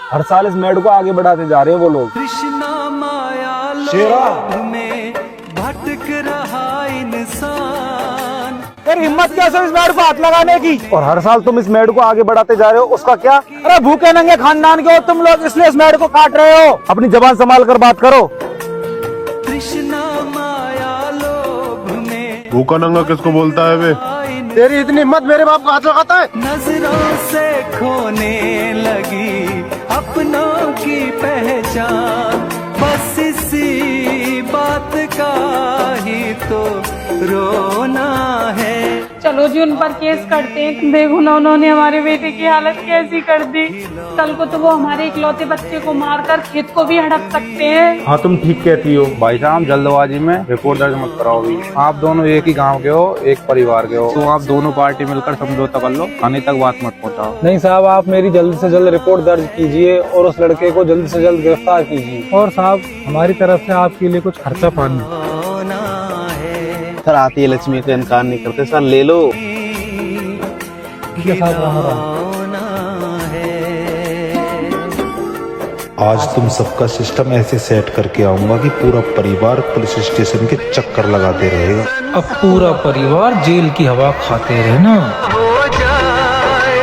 हर साल इस मेड को आगे बढ़ाते जा रहे हैं वो लोग। कृष्णा माया शेरा में भटक रहा इंसान। यार हिम्मत कैसे इस मेड को हाथ लगाने की? और हर साल तुम इस मेड को आगे बढ़ाते जा रहे हो, उसका क्या? अरे भूखे नंगे खानदान के हो तुम लोग, इसलिए इस मेड को काट रहे हो। अपनी जबान संभाल कर बात करो। कृष्णा माया लोभ में भूखा नंगा किसको बोलता है बे? तेरी इतनी हिम्मत मेरे बाप को हाथ लगाता है? नजरों से खोने लगी अपनों की पहचान। बस इसी बात का ही तो रोना है। चलो जी उन पर केस करते हैं। देखो ना उन्होंने हमारे बेटे की हालत कैसी कर दी। कल को तो वो हमारे इकलौते बच्चे को मारकर खेत को भी हड़प सकते हैं। हाँ तुम ठीक कहती हो। भाई साहब जल्दबाजी में रिपोर्ट दर्ज मत कराओ भी। आप दोनों एक ही गांव के हो, एक परिवार के हो, तो आप दोनों पार्टी मिलकर समझौता कर लो, थाने तक बात मत पहुंचाओ। नहीं साहब, आप मेरी जल्द से जल्द रिपोर्ट दर्ज कीजिए और उस लड़के को जल्द से जल्द गिरफ्तार कीजिए। और साहब हमारी तरफ से आपके लिए कुछ खर्चा पानी। सर आती है लक्ष्मी का इनकार नहीं करते सर, ले लो। आज तुम सबका सिस्टम ऐसे सेट करके आऊंगा कि पूरा परिवार पुलिस स्टेशन के चक्कर लगाते रहेगा। अब पूरा परिवार जेल की हवा खाते रहना। हो जाए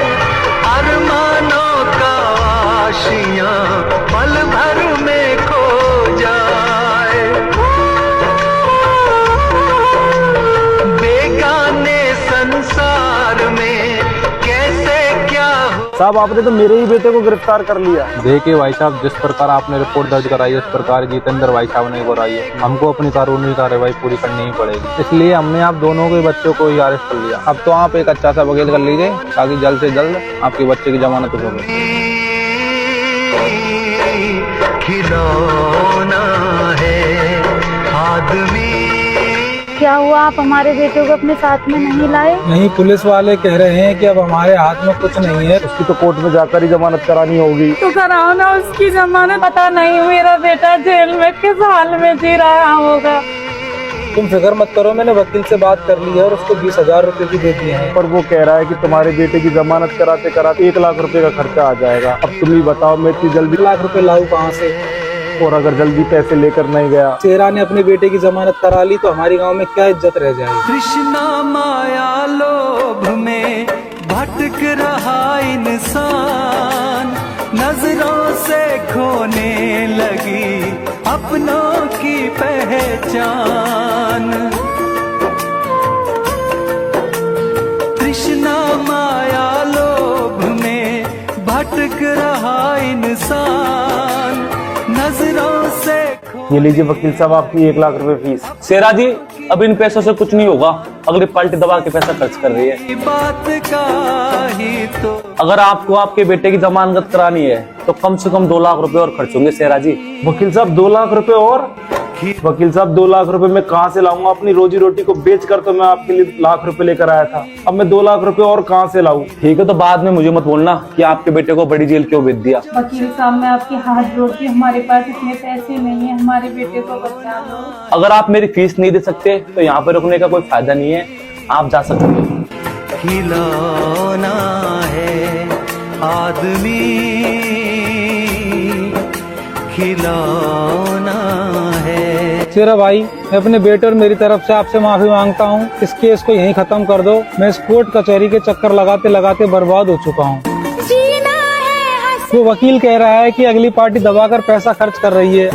अरमानों का आशियां पल भर में खो जाए। बेगाने संसार में कैसे क्या हो। साहब आपने तो मेरे ही बेटे को गिरफ्तार कर लिया। देखिए भाई साहब, जिस प्रकार आपने रिपोर्ट दर्ज कराई है उस प्रकार जितेंद्र भाई साहब ने कराई है। हमको अपनी कानूनी कार्रवाई पूरी करनी ही पड़ेगी, इसलिए हमने आप दोनों के बच्चों को ही अरेस्ट कर लिया। अब तो आप एक अच्छा सा वकील कर लीजिए ताकि जल्द से जल्द आपके बच्चे की जमानत हो सके। खिलौना है आदमी। क्या हुआ, आप हमारे बेटे को अपने साथ में नहीं लाए? नहीं, पुलिस वाले कह रहे हैं कि अब हमारे हाथ में कुछ नहीं है, उसकी तो कोर्ट में जाकर ही जमानत करानी होगी। तो कराओ ना उसकी जमानत। पता नहीं मेरा बेटा जेल में किस हाल में जी रहा होगा। तुम फिक्र मत करो, मैंने वकील से बात कर ली है और उसको 20,000 रुपए भी दे दिए हैं। पर वो कह रहा है कि तुम्हारे बेटे की जमानत कराते कराते 1 लाख रुपए का खर्चा आ जाएगा। अब तुम ही बताओ मैं इतनी जल्दी 1 लाख रुपए लाऊं कहाँ से? और अगर जल्दी पैसे लेकर नहीं गया, शेरा ने अपने बेटे की जमानत करा ली, तो हमारी गांव में क्या इज्जत रह जाएगी? कृष्णा माया लोभ में भटक रहा इंसान। नजरों से खोने लगी अपनों की पहचान। कृष्णा माया लोभ में भटक रहा इंसान। नजरों से ये लीजिए वकील साहब आपकी 1 लाख रुपए फीस। शेरा जी अब इन पैसों से कुछ नहीं होगा, अगली पार्टी दबा के पैसा खर्च कर रही है। बात का ही तो अगर आपको आपके बेटे की जमानत करानी है तो कम से कम 2 लाख रुपए और खर्च होंगे शेरा जी। वकील साहब 2 लाख रुपए और? वकील साहब 2 लाख रुपए मैं कहाँ से लाऊंगा? अपनी रोजी रोटी को बेच कर तो मैं आपके लिए 1 लाख रुपए लेकर आया था, अब मैं 2 लाख रुपए और कहाँ से लाऊं? ठीक है, तो बाद में मुझे मत बोलना कि आपके बेटे को बड़ी जेल क्यों भेज दिया। वकील साहब मैं आपके हाथ जोड़ती हूँ, हमारे पास इतने पैसे नहीं है, हमारे बेटे को बचा लो। अगर आप मेरी फीस नहीं दे सकते तो यहाँ पर रुकने का कोई फायदा नहीं है, आप जा सकते हैं। खिलौना है आदमी। खिलौना है। शेरा भाई, मैं अपने बेटे और मेरी तरफ से आपसे माफी मांगता हूँ। इस केस को यहीं खत्म कर दो। मैं इस कोर्ट कचहरी के चक्कर लगाते लगाते बर्बाद हो चुका हूँ। वो वकील कह रहा है कि अगली पार्टी दबाकर पैसा खर्च कर रही है।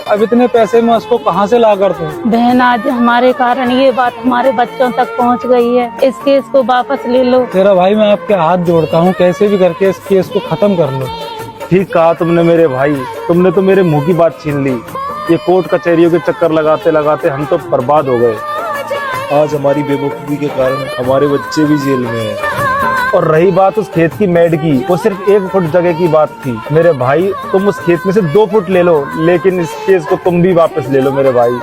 अब इतने पैसे मैं उसको कहाँ से ला कर दूं? बहन आज हमारे कारण ये बात हमारे बच्चों तक पहुंच गई है, इस केस को वापस ले लो। शेरा भाई मैं आपके हाथ जोड़ता हूँ, कैसे भी करके इस केस को खत्म कर लो। ठीक कहा तुमने मेरे भाई, तुमने तो मेरे मुंह की बात छीन ली। ये कोर्ट कचहरियों के चक्कर लगाते लगाते हम तो बर्बाद हो गए। आज हमारी बेवकूफी के कारण हमारे बच्चे भी जेल में हैं। और रही बात उस खेत की मेड की, वो सिर्फ 1 फुट जगह की बात थी। मेरे भाई तुम उस खेत में से 2 फुट ले लो, लेकिन इस केस को तुम भी वापस ले लो मेरे भाई।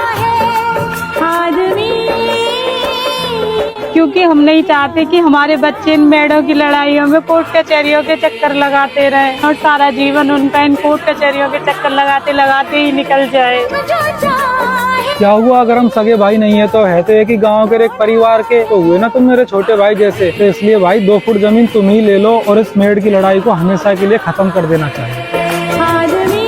क्योंकि हम नहीं चाहते कि हमारे बच्चे इन मेड़ों की लड़ाइयों में कोर्ट कचहरियों के चक्कर लगाते रहे और सारा जीवन उनका इन कोर्ट कचहरियों के चक्कर लगाते लगाते ही निकल जाए। क्या हुआ अगर हम सगे भाई नहीं है तो है तो एक ही गांव के एक परिवार के तो हुए ना तुम मेरे छोटे भाई जैसे। तो इसलिए भाई 2 फुट जमीन तुम ही ले लो और इस मेड़ की लड़ाई को हमेशा के लिए खत्म कर देना चाहिए। आदमी